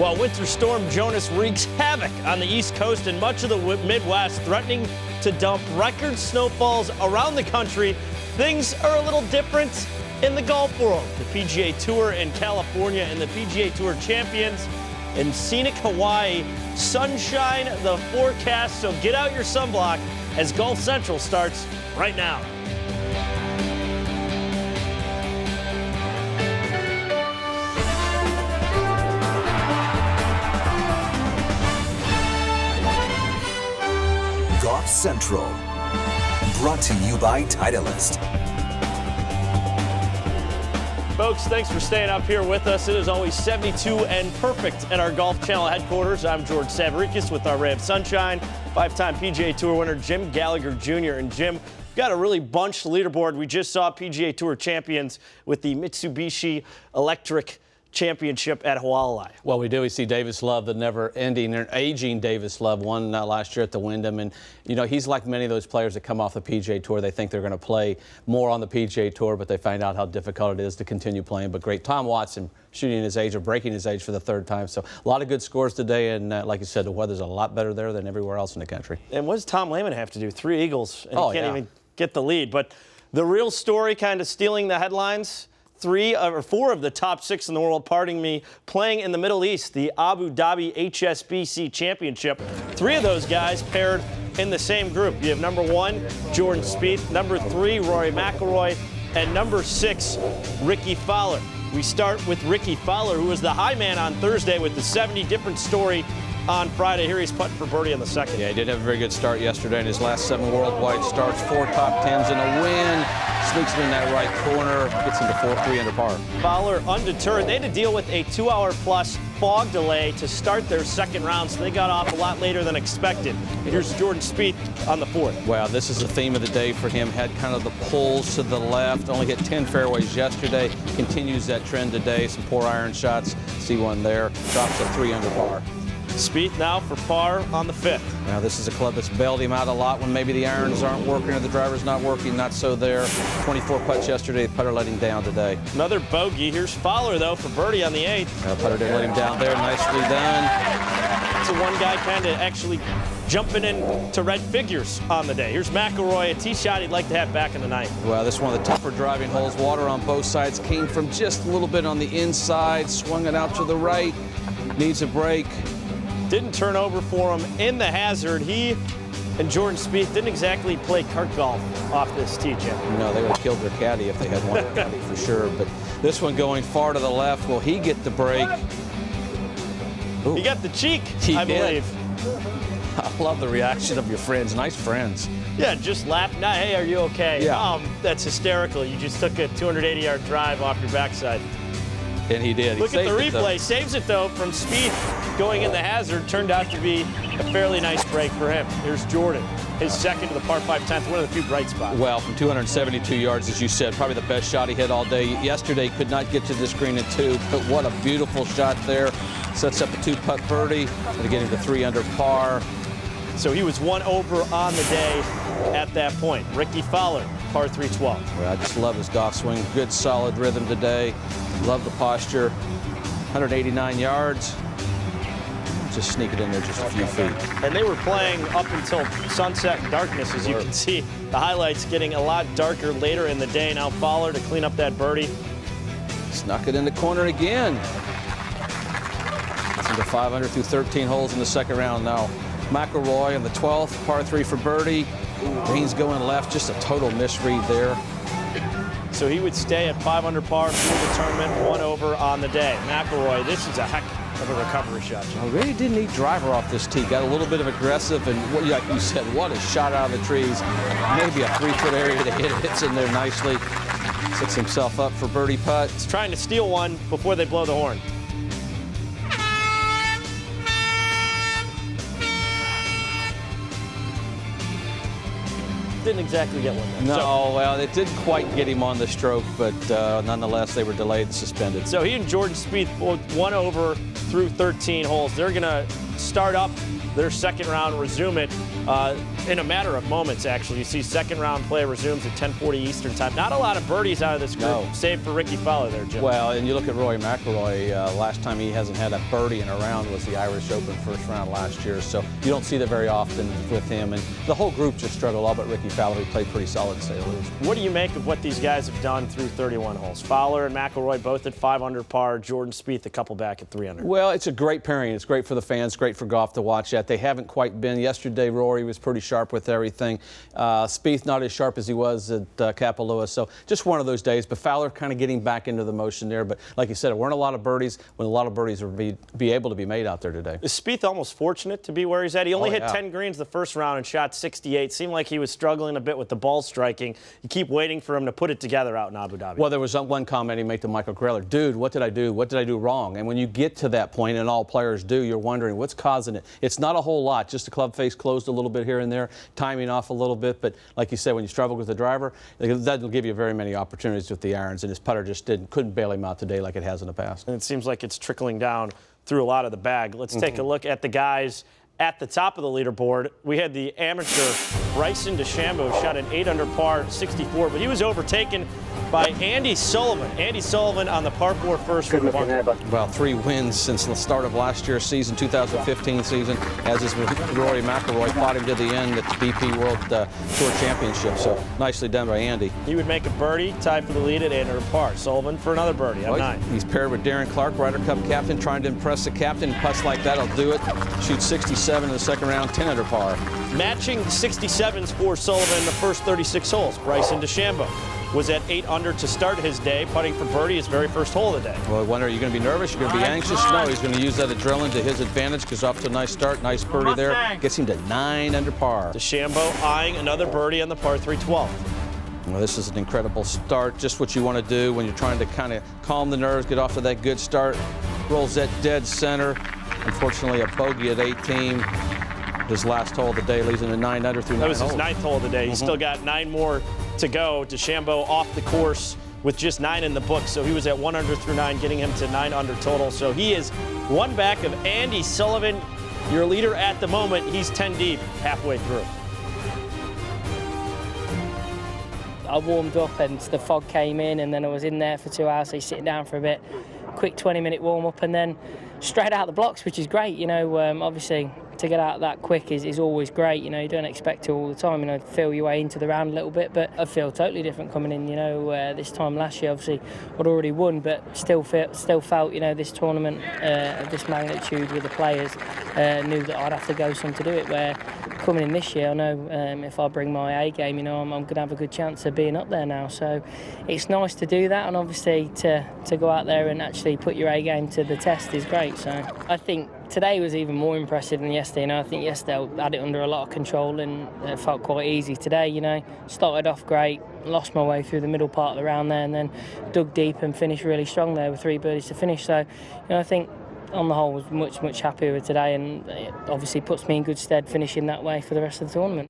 While Winter Storm Jonas wreaks havoc on the East Coast and much of the Midwest, threatening to dump record snowfalls around the country, things are a little different in the golf world. The PGA Tour in California and the PGA Tour champions in scenic Hawaii. Sunshine the forecast, so get out your sunblock as Golf Central starts right now. Golf Central, brought to you by Titleist. Folks, thanks for staying up here with us. It is always 72 and perfect at our Golf Channel headquarters. I'm George Savarikis with our ray of sunshine. Five-time PGA Tour winner Jim Gallagher Jr. And Jim, we've got a really bunched leaderboard. We just saw PGA Tour champions with the Mitsubishi Electric Championship at Hualalai. Well, we do. We see Davis Love, the never-ending or aging Davis Love, won last year at the Wyndham. And, you know, he's like many of those players that come off the PGA Tour. They think they're going to play more on the PGA Tour, but they find out how difficult it is to continue playing. But great. Tom Watson shooting his age or breaking his age for the third time. So a lot of good scores today. And like you said, the weather's a lot better there than everywhere else in the country. And what does Tom Lehman have to do? 3 eagles, and he can't even get the lead. But the real story kind of stealing the headlines, 4 of the top 6 in the world, pardon me, playing in the Middle East, the Abu Dhabi HSBC Championship. 3 of those guys paired in the same group. You have number 1, Jordan Spieth, number 3, Rory McIlroy, and number 6, Ricky Fowler. We start with Ricky Fowler, who was the high man on Thursday with the 70 different story on Friday. Here he's putting for birdie on the second. Yeah, he did have a very good start yesterday in his last 7 worldwide starts, 4 top 10s and a win. Sneaks him in that right corner, gets him to 3 under par. Fowler undeterred. They had to deal with a 2-hour-plus fog delay to start their second round, so they got off a lot later than expected. Here's Jordan Spieth on the 4th. Wow, this is the theme of the day for him. Had kind of the pulls to the left, only hit 10 fairways yesterday. Continues that trend today. Some poor iron shots. See one there. Drops to 3 under par. Spieth now for par on the 5th. Now this is a club that's bailed him out a lot when maybe the irons aren't working or the driver's not working. Not so there. 24 putts yesterday. The putter let him down today. Another bogey. Here's Fowler, though, for birdie on the 8th. Putter didn't let him down there. Nicely done. So one guy kind of actually jumping into red figures on the day. Here's McIlroy, a tee shot he'd like to have back in the 9th. Well, this is one of the tougher driving holes. Water on both sides. Came from just a little bit on the inside. Swung it out to the right. Needs a break. Didn't turn over for him in the hazard. He and Jordan Spieth didn't exactly play cart golf off this tee, Jim. No, they would have killed their caddy if they had one caddy for sure. But this one going far to the left. Will he get the break? Ooh. He got the cheek, I believe. I love the reaction of your friends. Nice friends. Yeah, just laughing. Nah, hey, are you okay? Yeah. That's hysterical. You just took a 280-yard drive off your backside. And he did. Look at the replay. Saves it, though, from Spieth going in the hazard. Turned out to be a fairly nice break for him. Here's Jordan, his second to the par 5 10th, one of the few bright spots. Well, from 272 yards, as you said, probably the best shot he hit all day. Yesterday, could not get to this green at 2, but what a beautiful shot there. Sets up a 2-putt birdie to get him to 3 under par. So he was 1 over on the day at that point. Ricky Fowler, par 3 12. Well, I just love his golf swing. Good, solid rhythm today. Love the posture. 189 yards. Just sneak it in there just a few feet. And they were playing up until sunset and darkness, as you can see. The highlights getting a lot darker later in the day. Now Fowler to clean up that birdie. Snuck it in the corner again. It's into 500 through 13 holes in the second round now. McIlroy on the 12th, par 3 for birdie. Green's going left, just a total misread there. So he would stay at 5 under par through the tournament, 1 over on the day. McIlroy, this is a heck of a recovery shot. I really didn't need driver off this tee. Got a little bit of aggressive, and like you said, what a shot out of the trees. Maybe a 3-foot area to hit it. Hits in there nicely. Sets himself up for birdie putt. He's trying to steal one before they blow the horn. Didn't exactly get one there. No, well, it didn't quite get him on the stroke, but nonetheless, they were delayed and suspended. So he and Jordan Spieth both 1 over through 13 holes. They're going to start up their second round, resume it in a matter of moments, actually. You see second round play resumes at 10:40 Eastern time. Not a lot of birdies out of this group, save for Ricky Fowler there, Jim. Well, and you look at Rory McIlroy, last time he hasn't had a birdie in a round was the Irish Open first round last year, so you don't see that very often with him. And the whole group just struggled, all but Ricky Fowler, who played pretty solid in St. Louis. What do you make of what these guys have done through 31 holes? Fowler and McIlroy both at 5 under par, Jordan Spieth a couple back at 3 under. Well, it's a great pairing. It's great for the fans, great for golf to watch that. They haven't quite been. Yesterday, Rory was pretty sharp with everything. Spieth not as sharp as he was at Kapalua, so just one of those days. But Fowler kind of getting back into the motion there. But like you said, there weren't a lot of birdies when a lot of birdies would be able to be made out there today. Is Spieth almost fortunate to be where he's at? He only hit 10 greens the first round and shot 68. Seemed like he was struggling a bit with the ball striking. You keep waiting for him to put it together out in Abu Dhabi. Well, there was one comment he made to Michael Kraler. Dude, what did I do? What did I do wrong? And when you get to that point, and all players do, you're wondering what's causing it. It's not a whole lot. Just the club face closed a little bit here and there, timing off a little bit. But like you said, when you struggle with the driver, that doesn't give you very many opportunities with the irons. And his putter just couldn't bail him out today like it has in the past. And it seems like it's trickling down through a lot of the bag. Let's take a look at the guys at the top of the leaderboard. We had the amateur Bryson DeChambeau, shot an 8 under par 64, but he was overtaken by Andy Sullivan. Andy Sullivan on the par 4 first for the bunker. Well, 3 wins since the start of last year's season, 2015 season, as is Rory McIlroy, fought him to the end at the BP World Tour Championship. So nicely done by Andy. He would make a birdie, tied for the lead at 8 under par. Sullivan for another birdie on 9. He's paired with Darren Clark, Ryder Cup captain, trying to impress the captain. Putts like that'll do it. Shoots 67 in the second round, 10 under par. Matching 67s for Sullivan in the first 36 holes. Bryson DeChambeau was at 8 under to start his day, putting for birdie his very first hole of the day. Well, I wonder, are you going to be nervous? You're going to be anxious? No, he's going to use that adrenaline to his advantage because off to a nice start, nice birdie there. Gets him to 9 under par. DeChambeau eyeing another birdie on the par 3 12th. Well, this is an incredible start, just what you want to do when you're trying to kind of calm the nerves, get off to that good start. Rolls that dead center. Unfortunately, a bogey at 18. His last hole of the day leads him to 9 under through 9 holes. That was his 9th hole of the day. He's still got 9 more to go. DeChambeau off the course with just 9 in the book. So he was at 1 under through 9, getting him to 9 under total. So he is 1 back of Andy Sullivan, your leader at the moment. He's 10 deep halfway through. I warmed up and the fog came in, and then I was in there for 2 hours, so you're sitting down for a bit, quick 20-minute warm-up, and then straight out the blocks, which is great. You know, obviously to get out that quick is always great. You know, you don't expect to all the time, you know, feel your way into the round a little bit, but I feel totally different coming in. You know, this time last year, obviously, I'd already won, but still felt, you know, this tournament of this magnitude with the players, knew that I'd have to go some to do it, where coming in this year, I know if I bring my A game, you know, I'm going to have a good chance of being up there now. So it's nice to do that, and obviously to go out there and actually put your A game to the test is great. So I think today was even more impressive than yesterday. You know, I think yesterday I had it under a lot of control and it felt quite easy. Today, you know, started off great, lost my way through the middle part of the round there, and then dug deep and finished really strong there with 3 birdies to finish. So, you know, I think on the whole was much happier with today, and it obviously puts me in good stead finishing that way for the rest of the tournament.